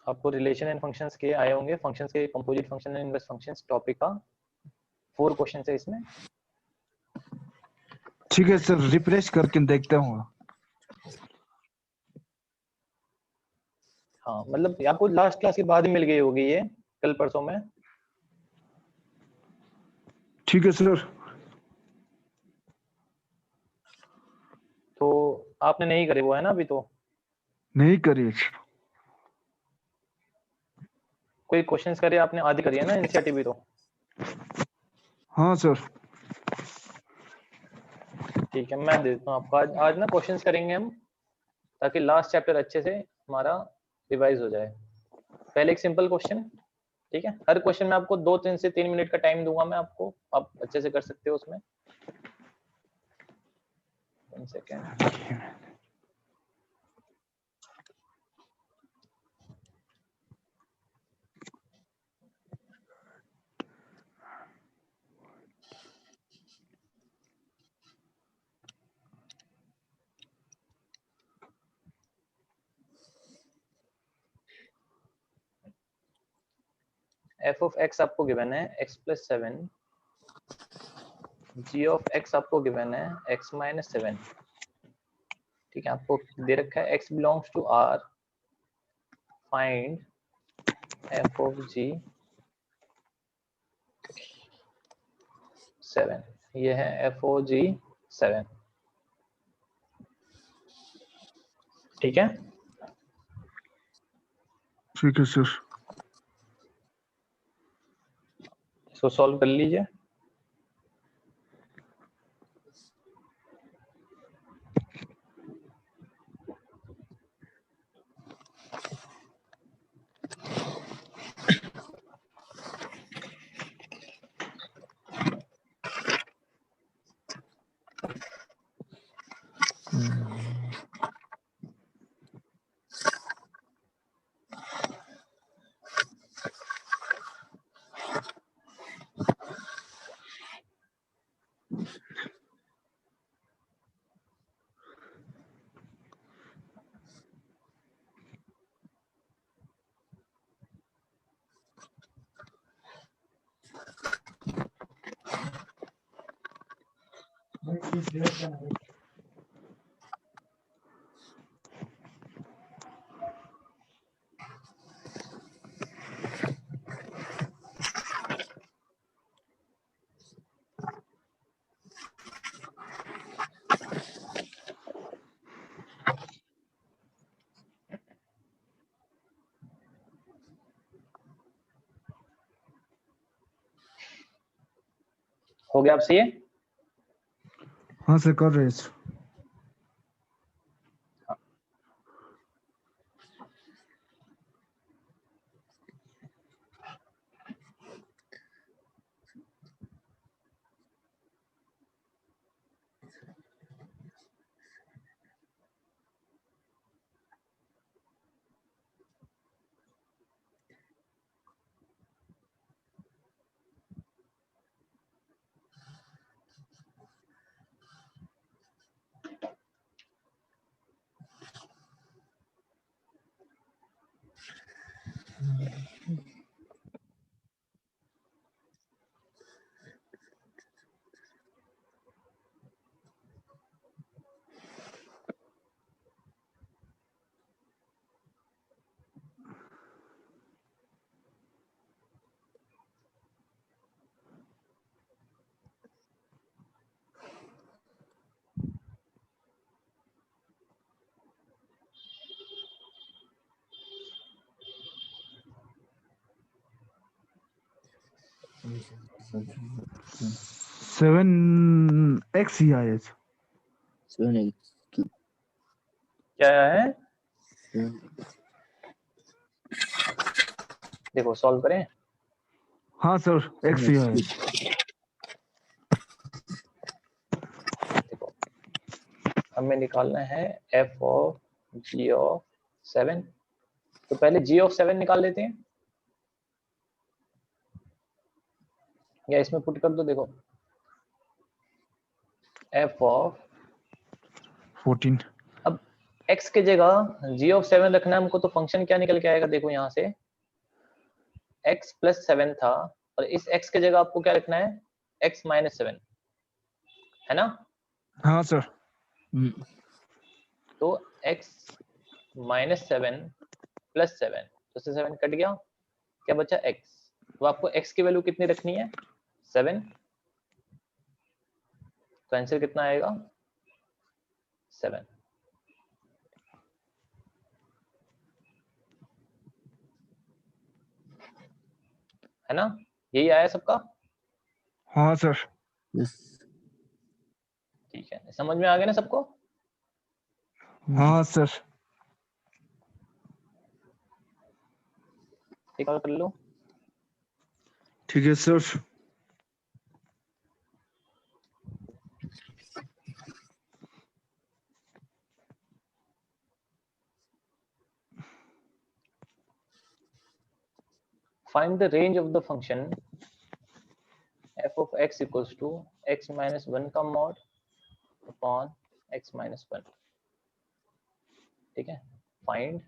आपको relation and functions के आए होंगे, फंक्शंस के composite function and inverse functions topic का 4 क्वेश्चन है इसमें। ठीक है सर, रिफ्रेश करके देखता हूँ। हाँ मतलब आपको लास्ट क्लास के बाद ही मिल गई होगी ये, कल परसों में। ठीक है सर। तो आपने नहीं करे वो है ना अभी? तो नहीं करिए। कोई क्वेश्चंस करे आपने? आधी करी है ना एनसीईआरटी भी? तो हाँ सर। ठीक है, मैं देता हूँ आपको आज ना क्वेश्चंस करेंगे हम, ताकि लास्ट चैप्टर अच्छे से हमारा रिवाइज हो जाए। पहले एक सिंपल क्वेश्चन, ठीक है? हर क्वेश्चन में आपको 2 से 3 मिनट का टाइम दूंगा मैं आपको, आप अच्छे से कर सकते हो उसमें। 1 सेकेंड। f ऑफ x आपको गिवन है x + 7, g ऑफ x आपको गिवन है x - 7। ठीक है, आपको दे रखा है x belongs to R, find f of g 7। ये है f ऑफ g 7। ठीक है, ठीक है सर। इसको सॉल्व कर लीजिए। हो गया आपसे ये? हाँ सर, कर रहे हैं। सेवन एक्स ही आया। 7x3 क्या है? देखो सॉल्व करें। हाँ सर, एक्स ही आया। देखो हमें निकालना है f ऑफ g ऑफ 7। तो पहले g ऑफ 7 निकाल लेते हैं, या इसमें पुट कर दो। देखो f ऑफ 14 x की जगह g ऑफ 7 रखना है हमको, तो फंक्शन क्या निकल के आएगा, देखो यहाँ से x प्लस 7 था और इस x की जगह आपको क्या रखना है, x माइनस 7, है ना। हाँ सर। तो x माइनस 7 प्लस 7, तो 7 कट गया, क्या बचा x। तो आपको x की वैल्यू कितनी रखनी है, 7। तो आंसर कितना आएगा, 7। है ना, यही आया सबका। हाँ सर। यस। ठीक है, समझ में आ गया ना सबको। हाँ सर। एक और कर लो। ठीक है sir. Find the range of the function f of x equals to x minus 1 का mod upon x minus 1। ठीक है, find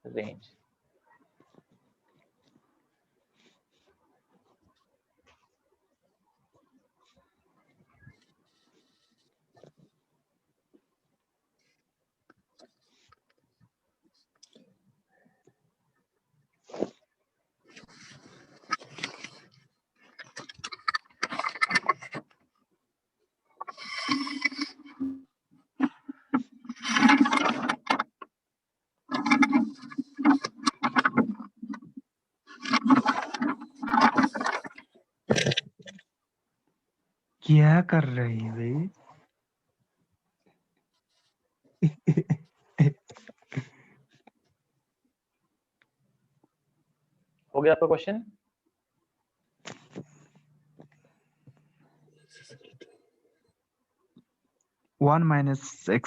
range। क्या कर रहे हैं भाई? हो गया आपका क्वेश्चन। 1 minus x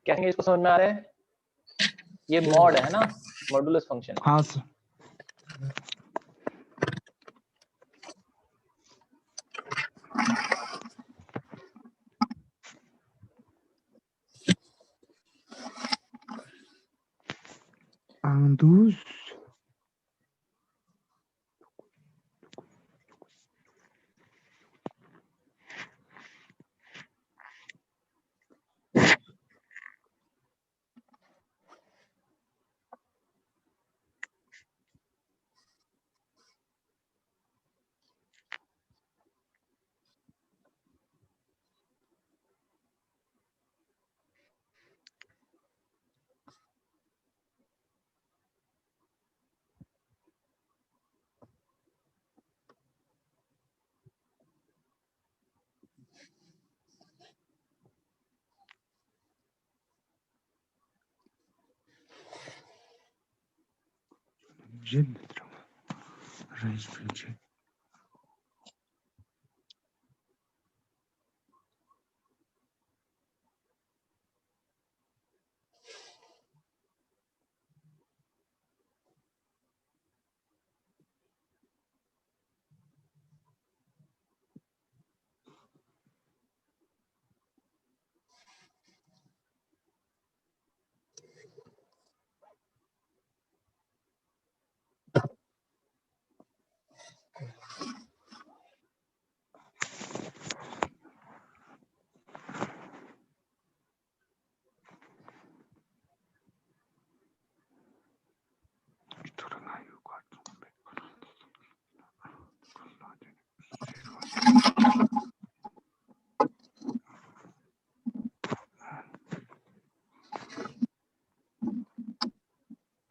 क्या इसको समझ में आ रहा है, ये मॉड है ना, मॉडुलस फंक्शन। हाँ सर। अंदूस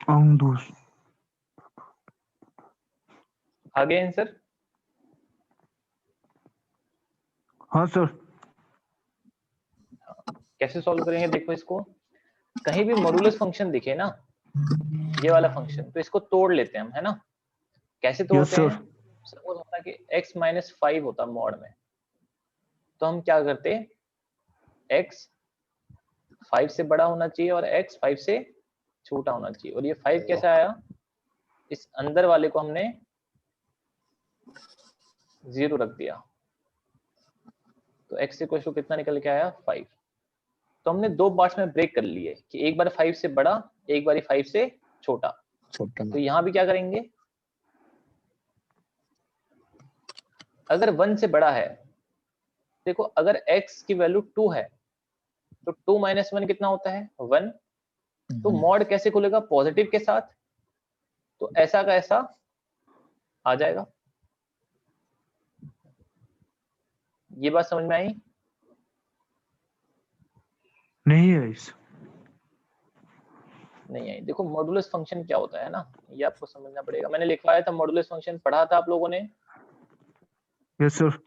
अंदूस। आगे आंसर। हाँ सर। कैसे सॉल्व करेंगे, देखो इसको, कहीं भी मॉडुलस फंक्शन दिखे ना, ये वाला फंक्शन, तो इसको तोड़ लेते हैं हम, है ना। कैसे यस तोड़ते सर। हैं, सपोज होता है कि x माइनस 5 होता मॉड में, तो हम क्या करते, x 5 से बड़ा होना चाहिए और x 5 से छोटा होना चाहिए। और ये 5 कैसे आया, इस अंदर वाले को हमने 0 रख दिया तो x इक्वल टू कितना निकल के आया 5। तो हमने दो पार्ट्स में ब्रेक कर लिए कि एक बार 5 से बड़ा एक बार 5 से छोटा। तो यहाँ भी क्या करेंगे, अगर 1 से बड़ा है, देखो अगर x की वैल्यू 2 है तो 2 माइनस 1 कितना होता है 1। तो मॉड कैसे खुलेगा, पॉजिटिव के साथ, तो ऐसा का ऐसा आ जाएगा। ये बात समझ में आई? नहीं है इस नहीं आई। देखो मॉडुलस फंक्शन क्या होता है ना, ये आपको समझना पड़ेगा। मैंने लिखवाया था मॉडुलस फंक्शन, पढ़ा था आप लोगों ने, यस सर।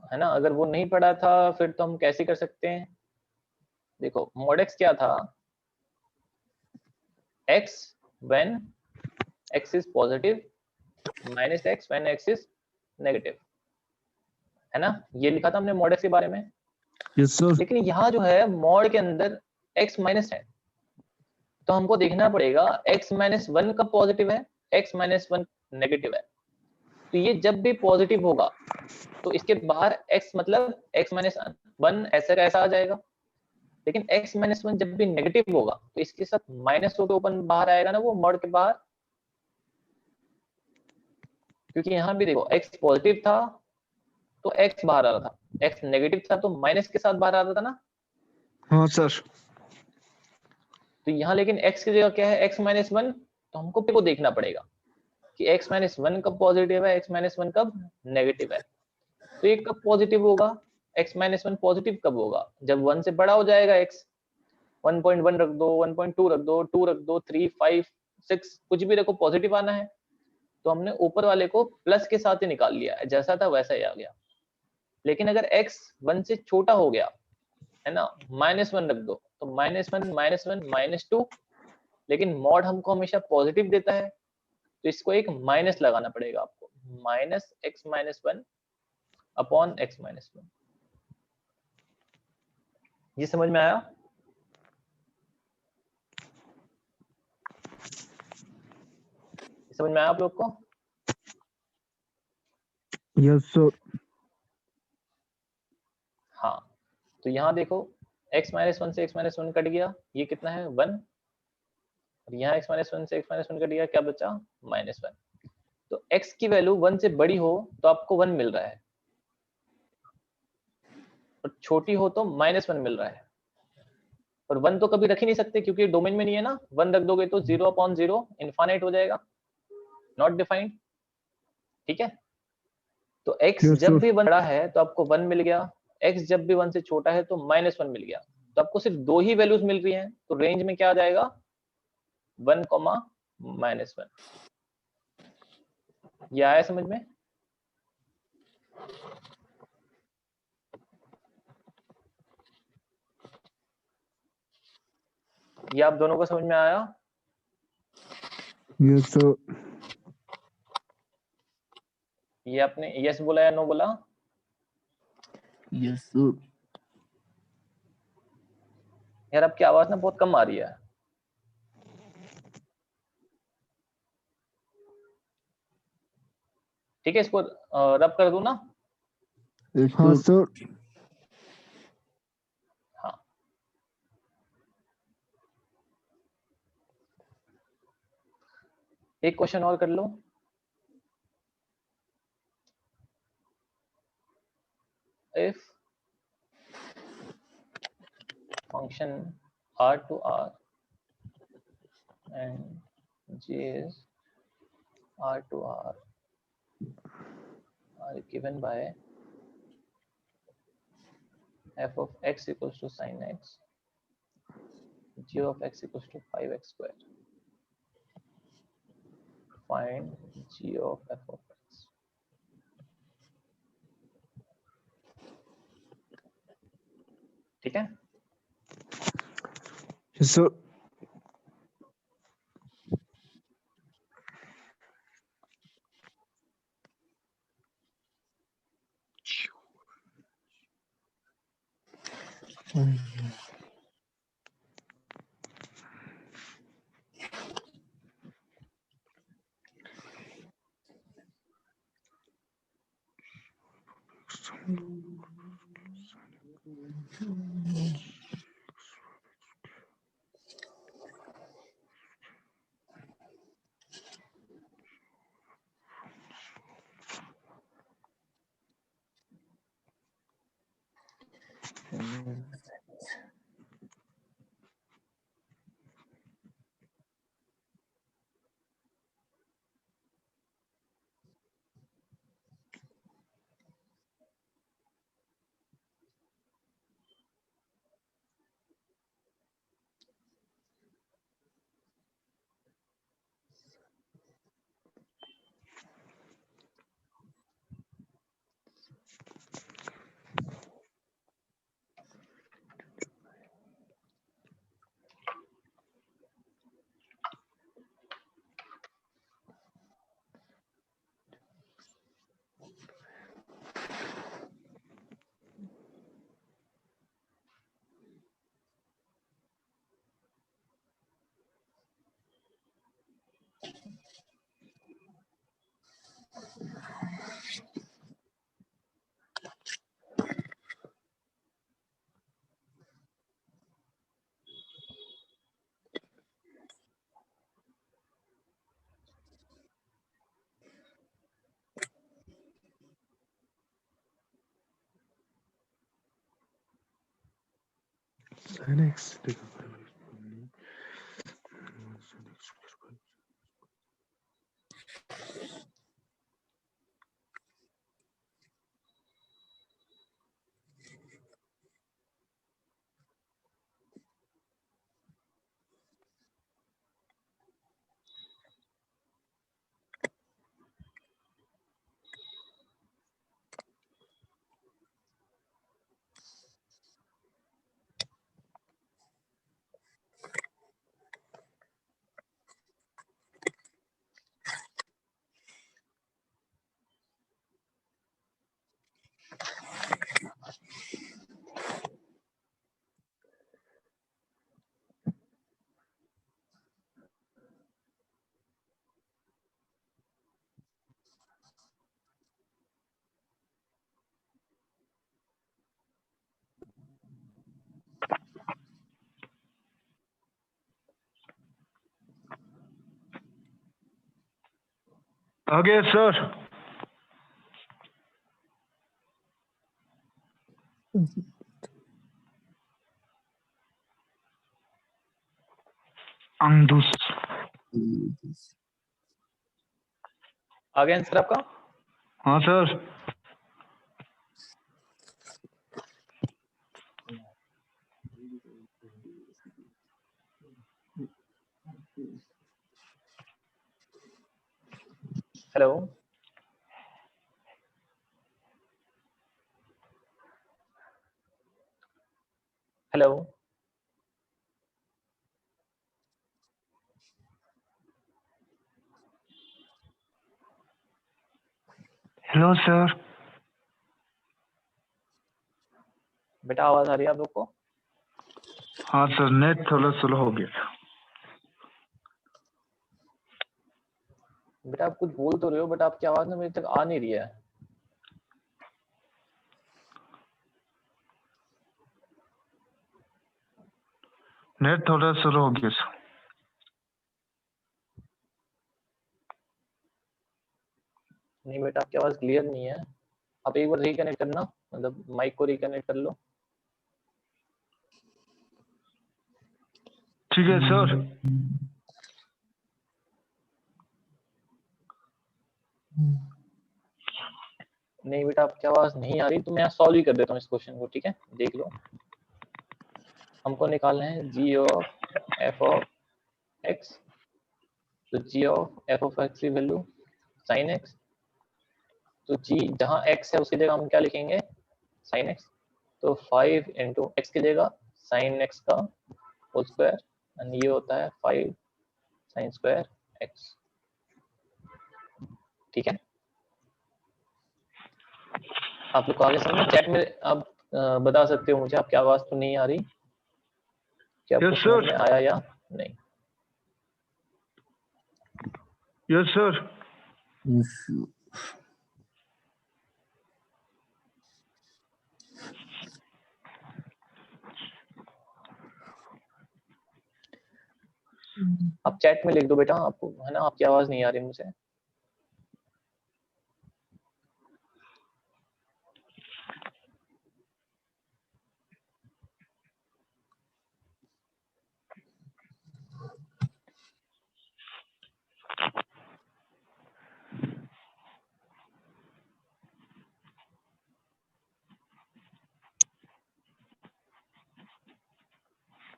है ना। अगर वो नहीं पढ़ा था फिर तो हम कैसे कर सकते हैं। देखो मॉड एक्स क्या था, x when x is positive minus x when x is negative, है ना। ये लिखा था हमने मॉड एक्स के बारे में। Yes sir. लेकिन यहाँ जो है मॉड के अंदर x माइनस है, तो हमको देखना पड़ेगा x माइनस 1 कब पॉजिटिव है, x माइनस 1 नेगेटिव है। तो ये जब भी पॉजिटिव होगा तो इसके बाहर x मतलब x माइनस 1 ऐसा का ऐसा आ जाएगा। लेकिन x माइनस 1 जब भी नेगेटिव होगा तो इसके साथ माइनस होकर ओपन बाहर आएगा ना वो मॉड के बाहर। क्योंकि यहाँ भी देखो x पॉजिटिव था तो x बाहर आ रहा था, x नेगेटिव था तो माइनस के साथ बाहर आ रहा था ना। हाँ सर। तो यहाँ लेकिन x की जगह क्या है x माइनस 1, तो हमको को देखना पड़ेगा कि x माइनस 1 कब पॉजिटिव है, x माइनस 1 कब नेगेटिव है। तो ये कब पॉजिटिव होगा, x माइनस 1 पॉजिटिव कब होगा, जब 1 से बड़ा हो जाएगा x। 1.1 रख दो, 1.2 रख दो, 2 रख दो, 3, 5, 6 कुछ भी रखो, पॉजिटिव आना है। तो हमने ऊपर वाले को प्लस के साथ ही निकाल लिया है, जैसा था वैसा ही आ गया। लेकिन अगर x 1 से छोटा हो गया है ना, -1 रख दो, तो -1 -1 -2, लेकिन मॉड हमको हमेशा पॉजिटिव देता है तो इसको एक माइनस लगाना पड़ेगा आपको, minus x minus 1 upon x minus 1। ये समझ में आया? समझ में आया आप लोग को? Yes sir. हाँ, तो यहाँ देखो x माइनस 1 से x माइनस 1 कट गया, ये कितना है 1, और यहाँ x माइनस 1 से x माइनस 1 कट गया, क्या बचा -1। तो x की वैल्यू 1 से बड़ी हो तो आपको 1 मिल रहा है, और छोटी हो तो -1 मिल रहा है। और 1 तो कभी रख ही नहीं सकते क्योंकि डोमेन में नहीं है ना, 1 रख दोगे तो 0 अपॉन 0 इनफाइनाइट हो जाएगा, नॉट डिफाइंड। ठीक है, तो x यस जब सर। भी 1 बड़ा है तो आपको 1 मिल गया, x जब भी 1 से छोटा है तो -1 मिल गया। तो आपको सिर्फ दो ही वैल्यूज मिल रही हैं, तो रेंज में क्या आ जाएगा 1, -1। ये आया समझ में? ये आप दोनों को समझ में आया? Yes sir. ये आपने यस बोला या नो बोला? Yes sir. यार आपकी आवाज ना बहुत कम आ रही है। ठीक है, इसको रब कर दूं ना? हाँ सर। हाँ, एक क्वेश्चन और कर लो। if function r to r and g is r to r are given by f of x equals to sin x, g of x equals to 5x square, find g of f of x। ठीक है, yes sir. Sin x. आगे sir. अंगदूस। आगे answer आपका? हाँ sir. Hello, hello, hello sir. बेटा आवाज आ रही है आप लोग को? हाँ सर, नेट थोड़ा स्लो हो गया। बेटा आप कुछ बोल तो रहे हो बट आपकी आवाज ना मेरे तक आ नहीं रही है। नेट थोड़ा स्लो हो गया सर। नहीं बेटा आपकी आवाज क्लियर नहीं है। आप एक बार रिकनेक्ट करना, मतलब माइक को रिकनेक्ट कर लो। ठीक है सर। नहीं बेटा आपकी आवाज नहीं आ रही, तो मैं सॉल्व ही कर देता हूँ इस क्वेश्चन को, ठीक है? देख लो, हमको निकालना है g of f of x। तो g of f of x की वैल्यू sin x। तो g जहाँ x है उसकी जगह हम क्या लिखेंगे? sin x। तो 5 इंटू एक्स की जगह sin x का होल स्क्वायर, एंड ये होता है 5 sin स्क्वायर x। ठीक है, आप लोग को आगे समझ में? चैट में आप बता सकते हो मुझे, आपकी आवाज तो नहीं आ रही, कि आपको यस समझ सर। में आया या नहीं? Yes sir. Yes. आप चैट में लिख दो बेटा, आपको है ना, आपकी आवाज नहीं आ रही मुझे।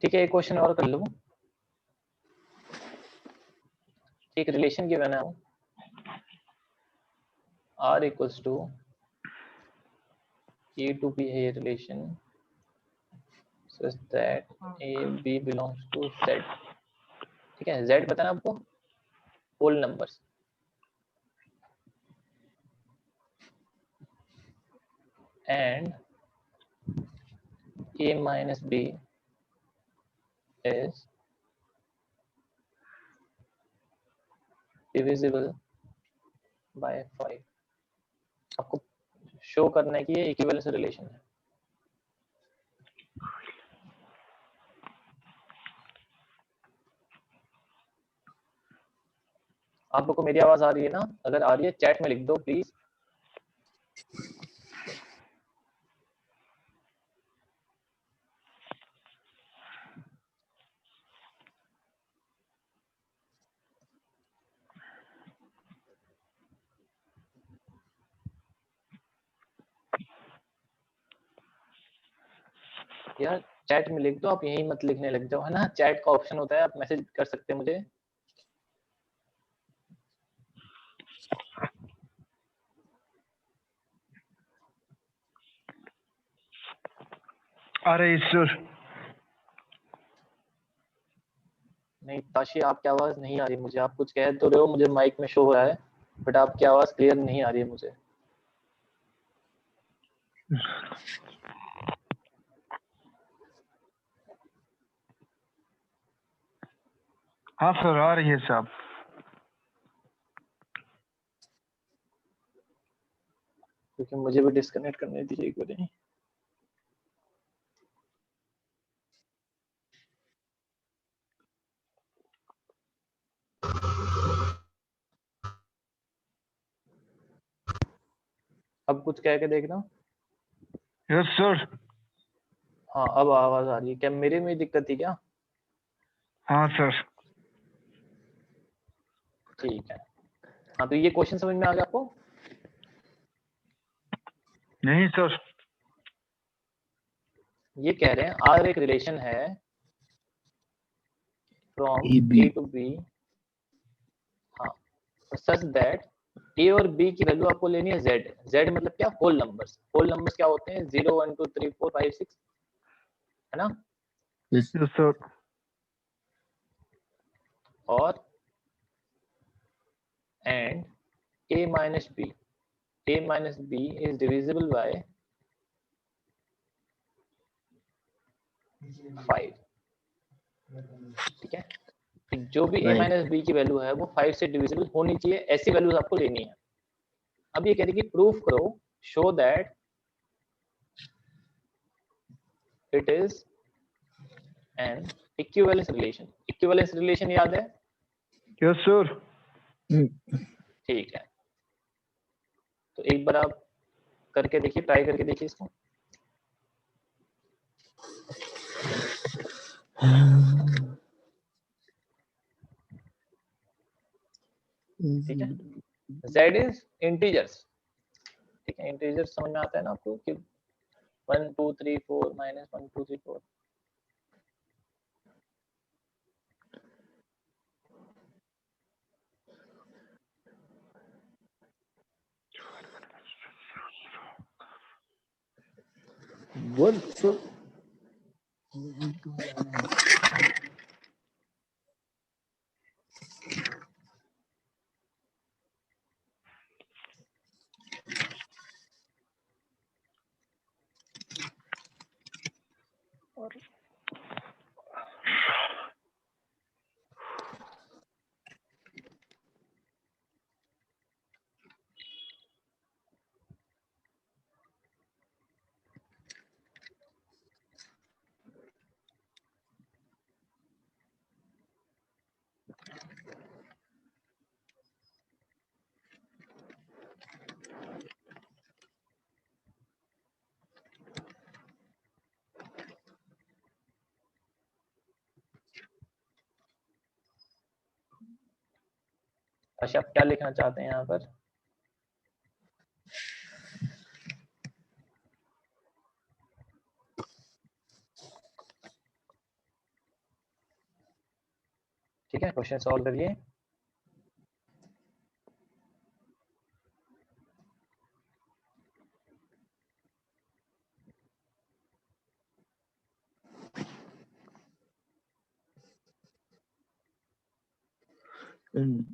ठीक है, एक क्वेश्चन और कर लो। एक रिलेशन गिवन है, R equals to A to B है ये relation, such that A B belongs to Z। ठीक है, Z पता है ना आपको, whole numbers. And A minus B is divisible by 5। आपको शो करना है कि ये इक्विवेलेंस रिलेशन है। आप लोग को मेरी आवाज आ रही है ना? अगर आ रही है चैट में लिख दो प्लीज। यार चैट में लिख दो, आप यही मत लिखने लग जाओ, है ना? चैट का ऑप्शन होता है, आप मैसेज कर सकते हैं मुझे। अरे ईश्वर, नहीं ताशी, आपकी आवाज नहीं आ रही मुझे। आप कुछ कह तो रहे हो, मुझे माइक में शो हो रहा है, बट आपकी आवाज क्लियर नहीं आ रही है मुझे। हाँ सर आ रही है साहब। क्योंकि मुझे भी डिस्कनेक्ट करने दीजिए एक बार। अब कुछ कह के देखना। Yes sir. हाँ अब आवाज आ रही है। क्या मेरे में दिक्कत थी क्या? हाँ सर। ठीक है। हाँ तो ये क्वेश्चन समझ में आ गया आपको? नहीं सर। ये कह रहे हैं आर एक रिलेशन है from AB A to B, हाँ, सच दैट ए और बी की वैल्यू आपको लेनी है जेड। जेड मतलब क्या? Whole numbers. होल नंबर्स क्या होते हैं? 0 1 2 3 4 5 6, है ना? yes yes sir. और and a minus b, a minus b is divisible by 5। ठीक है, तो जो भी a right minus b की वैल्यू है वो 5 से डिविजिबल होनी चाहिए, ऐसी वैल्यूज आपको लेनी है। अब ये कह रही है कि प्रूफ करो, show that it is an equivalence relation. Equivalence relation याद है? Yes sir. ठीक है, तो एक बार आप करके देखिए, ट्राई करके देखिए इसको। ठीक है, z इज इंटीजर्स। ठीक है, इंटीजर्स समझ में आता है ना आपको कि 1 2 3 4 माइनस 1 2 3 4। what so अच्छा, आप क्या लिखना चाहते हैं यहाँ पर? ठीक है, क्वेश्चन सॉल्व करिए। And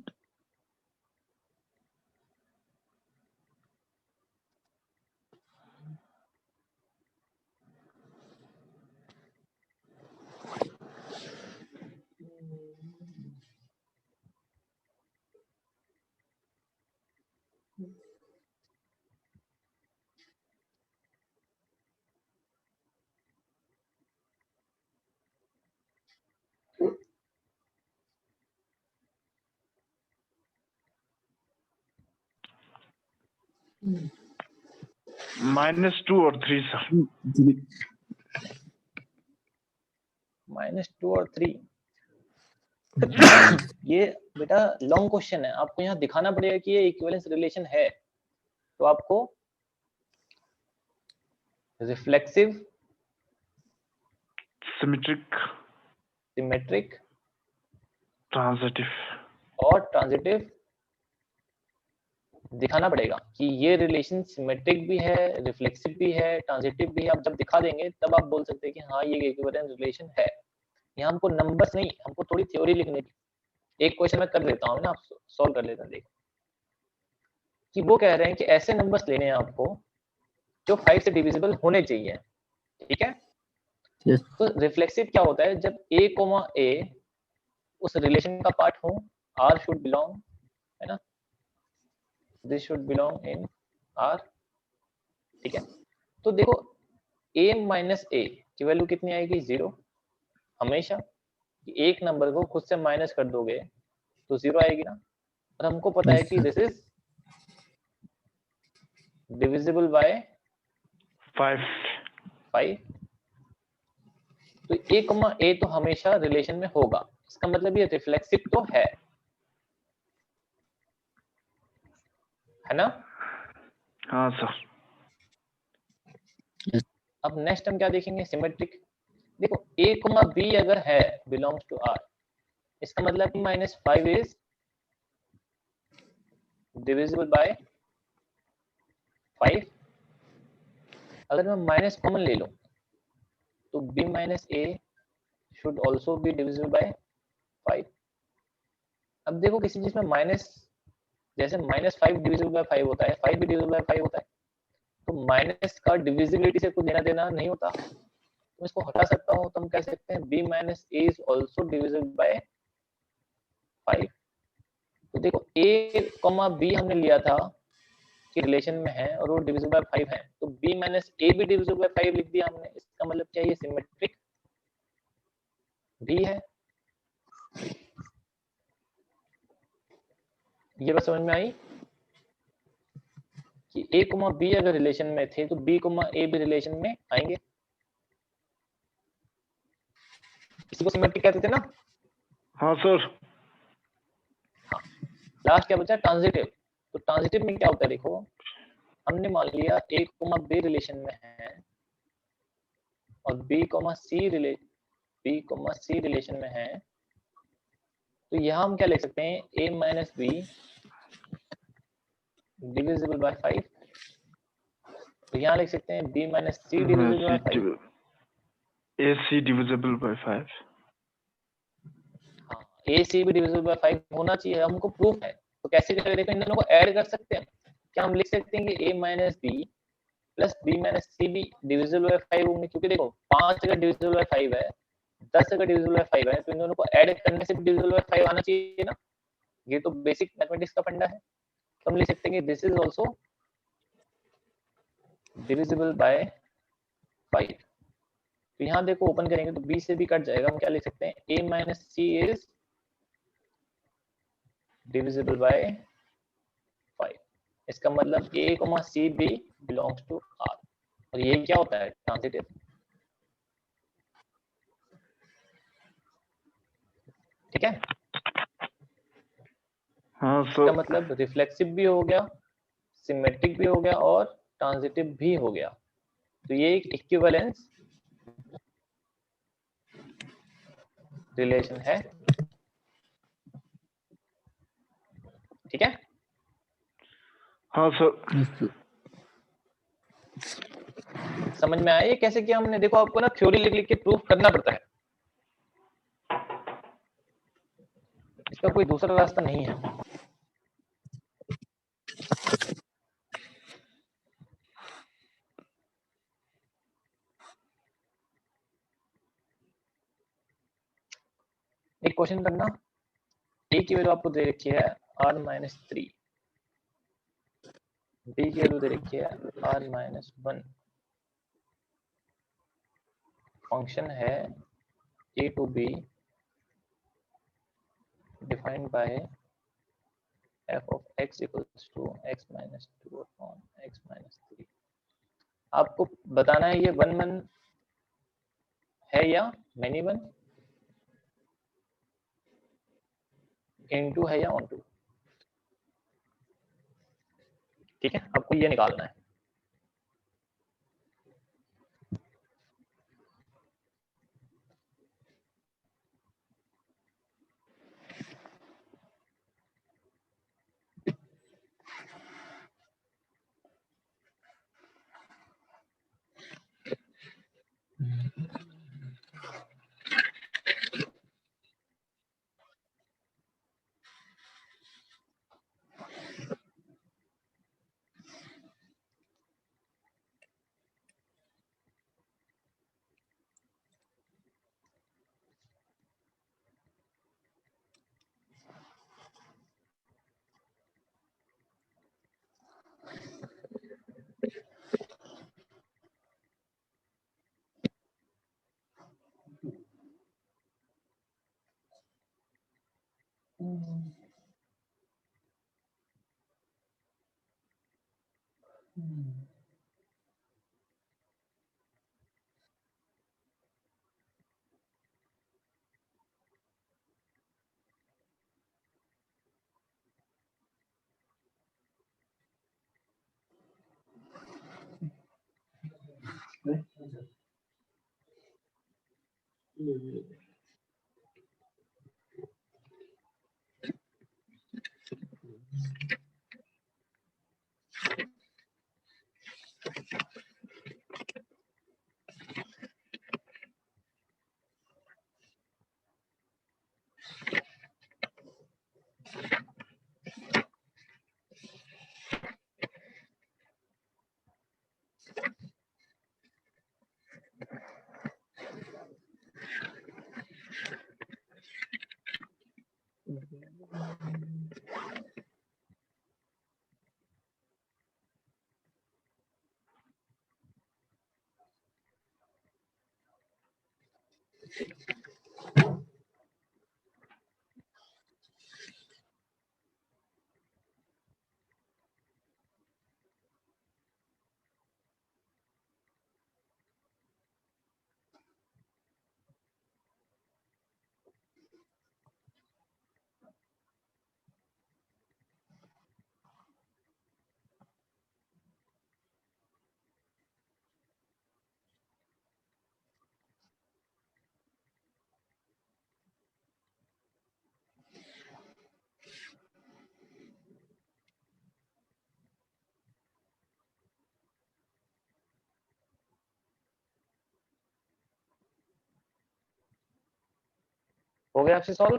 -2 और 3 सर। -2 और 3 ये बेटा लॉन्ग क्वेश्चन है, आपको यहाँ दिखाना पड़ेगा कि ये इक्विवेलेंस रिलेशन है। तो आपको रिफ्लेक्सिव, सिमेट्रिक, सिमेट्रिक ट्रांजिटिव और ट्रांजिटिव दिखाना पड़ेगा कि ये रिलेशन सिमेट्रिक भी है, रिफ्लेक्सिव भी है, ट्रांजिटिव भी है। आप जब दिखा देंगे तब आप बोल सकते हैं कि हाँ ये इक्विवेलेंस रिलेशन है। यहाँ हमको नंबर्स नहीं, हमको थोड़ी थ्योरी लिखनी थी। एक क्वेश्चन मैं कर लेता हूँ ना, आप सॉल्व कर लेते हैं। देखो कि वो कह रहे हैं कि ऐसे नंबर्स लेने हैं आपको जो 5 से डिविजिबल होने चाहिए। ठीक है, yes, तो रिफ्लेक्सिव क्या होता है? जब a, a उस रिलेशन का पार्ट हो, r शुड बिलोंग, है ना, this should belong in r। ठीक है, तो देखो a माइनस a की वैल्यू कितनी आएगी? 0। हमेशा एक नंबर को खुद से माइनस कर दोगे तो 0 आएगी ना। और हमको पता है yes, कि sir. This is divisible by 5। 5। तो a, तो हमेशा रिलेशन में होगा, इसका मतलब ये रिफ्लेक्सिव तो है ना। हाँ सर। अब नेक्स्ट हम क्या देखेंगे? सिमेट्रिक। देखो a, b अगर है बिलोंग्स टू r, इसका मतलब -5 इज डिविजिबल बाय 5। अगर मैं माइनस कॉमन ले लूं तो b minus a should also be divisible by 5। अब देखो किसी चीज में माइनस, जैसे -5 डिविजिबल बाय 5 होता है, 5 भी डिविजिबल बाय 5 होता है, तो माइनस का डिविजिबिलिटी से कुछ लेना देना नहीं होता। तो इसको हटा सकता हूँ, तो हम कह सकते हैं b minus a is also divisible by 5। तो देखो a, b हमने लिया था कि रिलेशन में है और वो डिविजिबल बाय 5 है, तो b माइनस a भी डिविजिबल बाय 5 लिख दिया हमने। इसका मतलब क्या, ये सिमेट्रिक भी है। ये बात समझ में आई कि a, b अगर रिलेशन में थे तो b, a भी रिलेशन में आएंगे। इसी को सिमेट्रिक कहते थे ना। हाँ सर। लास्ट क्या बचा? ट्रांजिटिव। तो ट्रांजिटिव में क्या होता है? देखो हमने मान लिया a, b रिलेशन में है और b, c रिलेशन में है, तो यहाँ हम क्या लिख सकते हैं? a minus b divisible by 5। तो यहाँ लिख सकते हैं b minus c divisible by 5। AC divisible by 5। हाँ, a c भी डिविजिबल बाय 5 होना चाहिए, हमको प्रूफ है। तो कैसे करें? देखो इन दोनों को ऐड कर सकते हैं। क्या हम लिख सकते हैं कि a minus b plus b minus c भी डिविजिबल बाय 5 होंगे? क्योंकि देखो 5 अगर डिविजिबल बाय 5 है, 10 अगर डिविजिबल बाय 5 है, तो इन दोनों को ऐड करने से भी डिविजिबल बाय 5 आना चाहिए ना। ये तो बेसिक मैथमेटिक्स का फंडा है। तो हम लिख सकते हैं कि this is also divisible by 5। तो यहाँ देखो ओपन करेंगे तो b से भी कट जाएगा। हम क्या लिख सकते हैं? a minus c is divisible by 5। इसका मतलब a, c भी बिलोंग्स टू r। और ये क्या होता है? ट्रांजिटिव। ठीक है, हाँ इसका सर, मतलब रिफ्लेक्सिव भी हो गया, सिमेट्रिक भी हो गया और ट्रांजिटिव भी हो गया। तो ये एक इक्विवेलेंस रिलेशन है, ठीक है। हाँ सर, yes, sir. समझ में आया ये कैसे किया हमने? देखो आपको ना थ्योरी लिख लिख के प्रूफ करना पड़ता है, इसका कोई दूसरा रास्ता नहीं है। एक क्वेश्चन करना, ए की वैल्यू आपको दे रखी है r-3, बी की वैल्यू दे रखी है r-1, फंक्शन है a to b defined by f of x equals to x minus 2 upon x minus 3। आपको बताना है ये 1 1 है या many 1, into है या onto, ठीक है। आपको ये निकालना है। हो गया आपसे solve?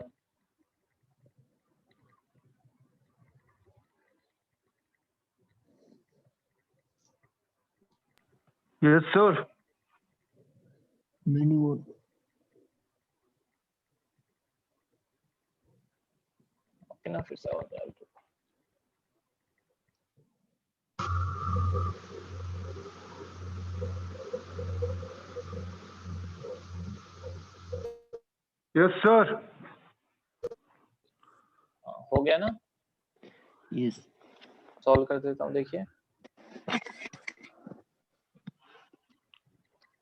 Yes sir, Many more. Okay ना, फिर से और डाल दो। यस सर, हो गया ना? Yes. सॉल्व कर देता हूँ, देखिए।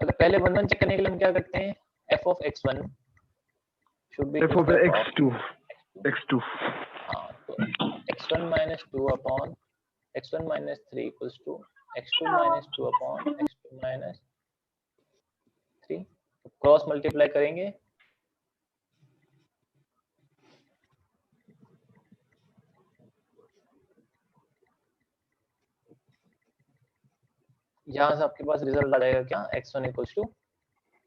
मतलब पहले 1 1 चेक करने के लिए हम क्या करते हैं, f of x1 should be f of x2, x2। हाँ, तो x1 minus 2 upon x1 minus 3 equals to x2 minus 2 upon x2 minus 3, cross multiply करेंगे, यहां से आपके पास रिजल्ट आ जाएगा क्या, x1 इक्वल्स टू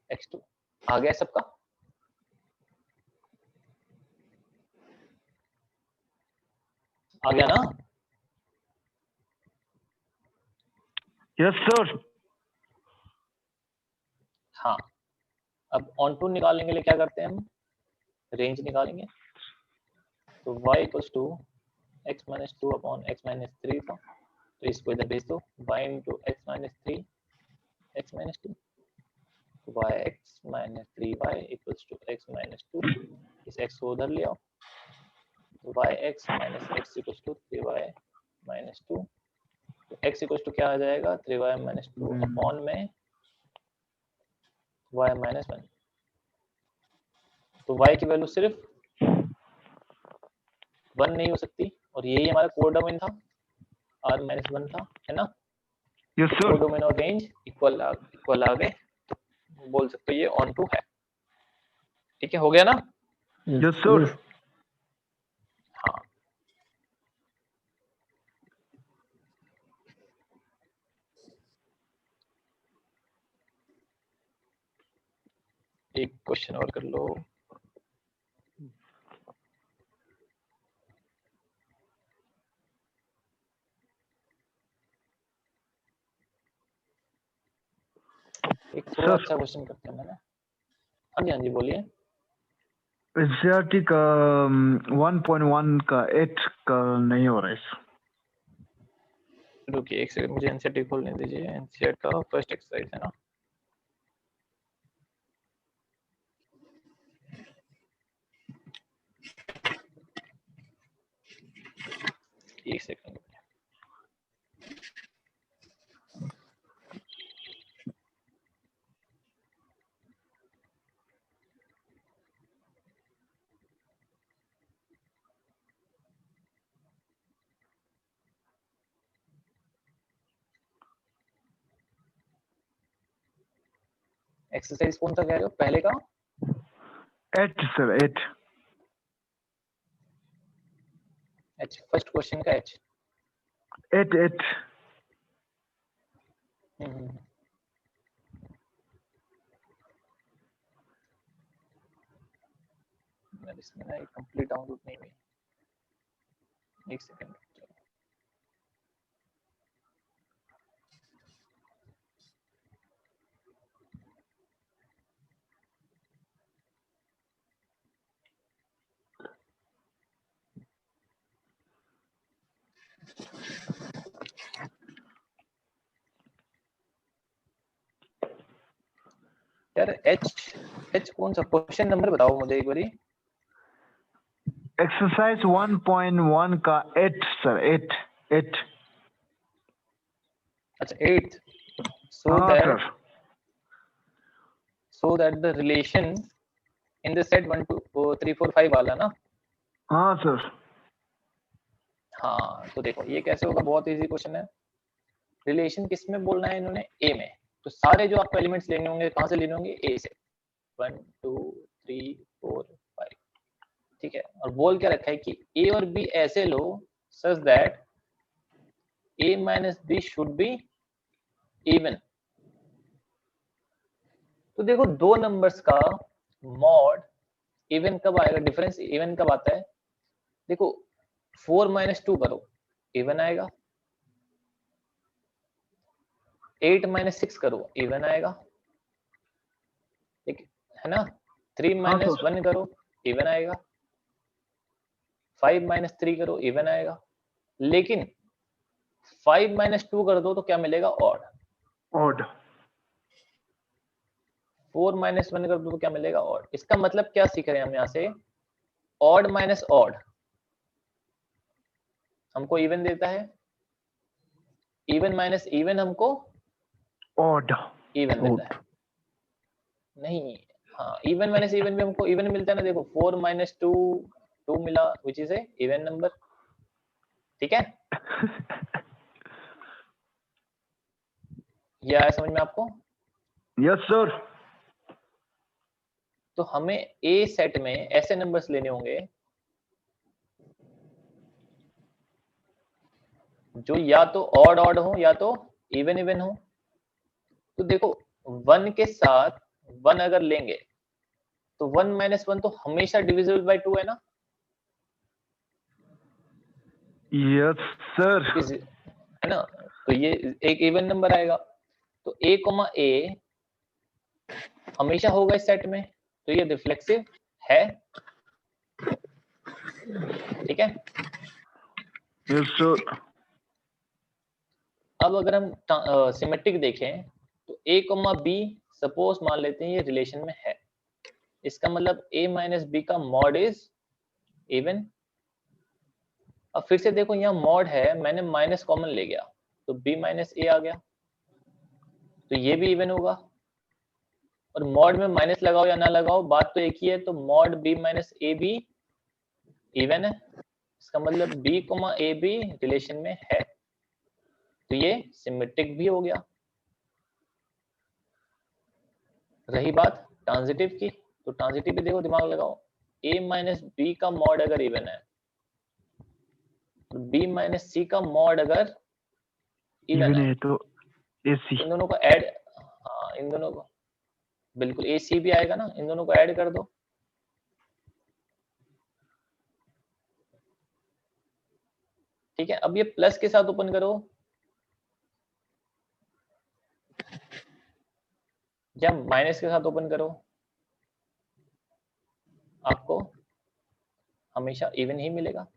x2। आ गया सबका? आ गया ना? Yes sir. हाँ, अब ऑन टू निकालने के लिए क्या करते हैं हम, रेंज निकालेंगे। तो y equals to x minus 2 upon x minus 3 था, तो इसको इधर भेज दो, y into x minus 3 x minus 2, तो y x minus 3y equals to x minus 2, इस x को उधर ले आओ, तो y x minus x equals to 3y minus 2, तो x इक्वल्स टू क्या आ जाएगा, 3y माइनस 2 अपॉन में y माइनस 1। तो y की वैल्यू सिर्फ 1 नहीं हो सकती, और यही हमारा कोडोमेन था, r माइनस 1 था, है ना? Yes sir. कोडोमेन और रेंज इक्वल आ गए, तो बोल सकते हो ये ऑन टू है। ठीक है, हो गया ना? Yes sir. हाँ, एक क्वेश्चन और कर लो। एक थोड़ा सर। अच्छा क्वेश्चन करते हैं ना। हाँ जी, हाँ जी, बोलिए। एनसीईआरटी का 1.1 का 8 का नहीं हो रहा है। रुकिए एक सेकंड, मुझे एनसीईआरटी खोलने दीजिए। एनसीईआरटी का फर्स्ट एक्सरसाइज है ना? एक सेकंड। एक्सरसाइज कौन सा कह रहे हो, पहले का? 8 सर, 8। एच, फर्स्ट क्वेश्चन का एच। 8। इसमें ना कंप्लीट डाउनलोड नहीं हुई, एक सेकंड। यार एच कौन सा क्वेश्चन नंबर बताओ मुझे एक बारी। एक्सरसाइज 1.1 का 8 सर, 8। अच्छा, 8th। हाँ sir. so that the relation in the set 1 2 3 4 5 वाला ना? हाँ सर। हाँ, तो देखो ये कैसे होगा, बहुत इजी क्वेश्चन है। रिलेशन किस में बोलना है इन्होंने, ए में, तो सारे जो आपको एलिमेंट्स लेने होंगे कहाँ से लेने होंगे, ए से। 1 2 3 4 5, ठीक है। और बोल क्या रखा है कि ए और बी ऐसे लो such that a minus b should be even. तो देखो दो नंबर्स का मॉड इवन कब आएगा, डिफरेंस इवन कब आता है? देखो 4 माइनस 2 करो, इवन आएगा। 8 माइनस 6 करो, इवन आएगा, ठीक है ना? 3 माइनस 1 करो, इवन आएगा। 5 माइनस 3 करो, इवन आएगा। लेकिन 5 माइनस 2 कर दो तो क्या मिलेगा, ऑड। 4 माइनस 1 कर दो तो क्या मिलेगा, ऑड। इसका मतलब क्या सीख रहे हैं हम यहाँ से, ऑड माइनस ऑड हमको इवन देता है, इवन माइनस इवन हमको ऑड इवन देता है। नहीं, हाँ, इवन माइनस इवन भी हमको इवन मिलता है ना। देखो 4 माइनस 2 2 मिला, which is a even number. ठीक है, ये आया समझ में आपको? Yes sir. तो हमें ए सेट में ऐसे नंबर्स लेने होंगे जो या तो ऑड ऑड हो या तो इवन इवन हो। तो देखो 1 के साथ 1 अगर लेंगे तो 1 - 1 तो हमेशा डिविजिबल बाय 2 है ना? Yes sir. है ना? तो ये एक इवन नंबर आएगा। तो a, a हमेशा होगा इस सेट में, तो ये रिफ्लेक्सिव है। ठीक है, यस सर। अब अगर हम सिमेट्रिक देखें तो a, b सपोज मान लेते हैं ये रिलेशन में है, इसका मतलब a - b का मॉड इज इवन। अब फिर से देखो यहाँ मॉड है, मैंने माइनस कॉमन ले गया तो b - a आ गया, तो ये भी इवन होगा। और मॉड में माइनस लगाओ या ना लगाओ बात तो एक ही है, तो मॉड b - a भी इवन है, इसका मतलब b, a भी रिलेशन में है, तो ये सिमेट्रिक भी हो गया। रही बात ट्रांजिटिव की, तो ट्रांजिटिव भी देखो, दिमाग लगाओ, a - b का मॉड अगर इवन है, b - c का मॉड अगर इवन है, तो एसी। इन दोनों को ऐड, हाँ इन दोनों को बिल्कुल ए सी भी आएगा ना, इन दोनों को ऐड कर दो। ठीक है, अब ये प्लस के साथ ओपन करो या माइनस के साथ ओपन करो, आपको हमेशा इवन ही मिलेगा,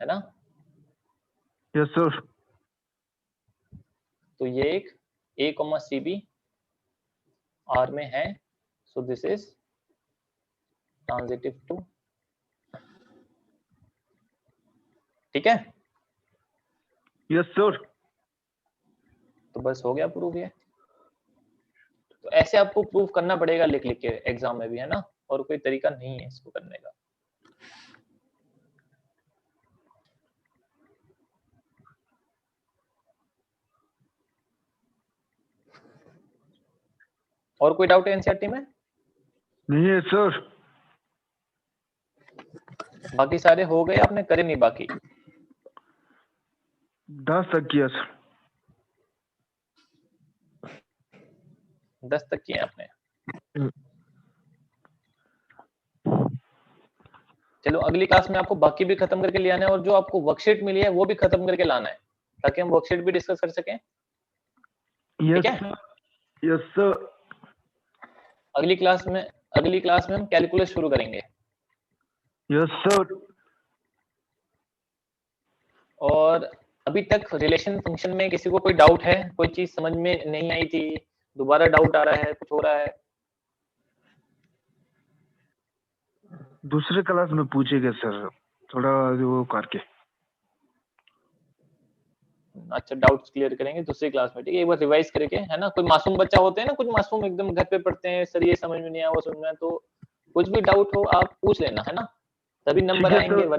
है ना? Yes sir. तो ये एक a, c भी R में है, so this is transitive too. ठीक है, यस सर। तो बस हो गया प्रूफ ये। तो ऐसे आपको प्रूफ करना पड़ेगा लिख लिख के एग्जाम में भी, है ना? और कोई तरीका नहीं है इसको करने का। और कोई डाउट है एनसीईआरटी में? नहीं है सर। बाकी सारे हो गए, आपने करे नहीं बाकी? 10 तक किया सर। 10 तक किए आपने? चलो अगली क्लास में आपको बाकी भी खत्म करके ले आना है, और जो आपको वर्कशीट मिली है वो भी खत्म करके लाना है, ताकि हम वर्कशीट भी डिस्कस कर सकें। यस ठीक है, सर। Yes sir. अगली क्लास में हम कैलकुलस शुरू करेंगे। Yes sir. और अभी तक रिलेशन फंक्शन में किसी को कोई डाउट है? कोई चीज समझ में नहीं आई थी, दोबारा डाउट आ रहा है, कुछ हो रहा है? दूसरे क्लास में पूछेगा सर, थोड़ा वो करके। अच्छा, डाउट्स क्लियर करेंगे दूसरी क्लास में, ठीक है? एक बार रिवाइज करके, है ना? कोई मासूम बच्चा होते हैं ना, कुछ मासूम एकदम घर पे पढ़ते हैं, सर ये समझ में नहीं आया वो समझ में, तो कुछ भी डाउट हो आप पूछ लेना, है ना? तभी नंबर ठीक है आएंगे, सर। वरना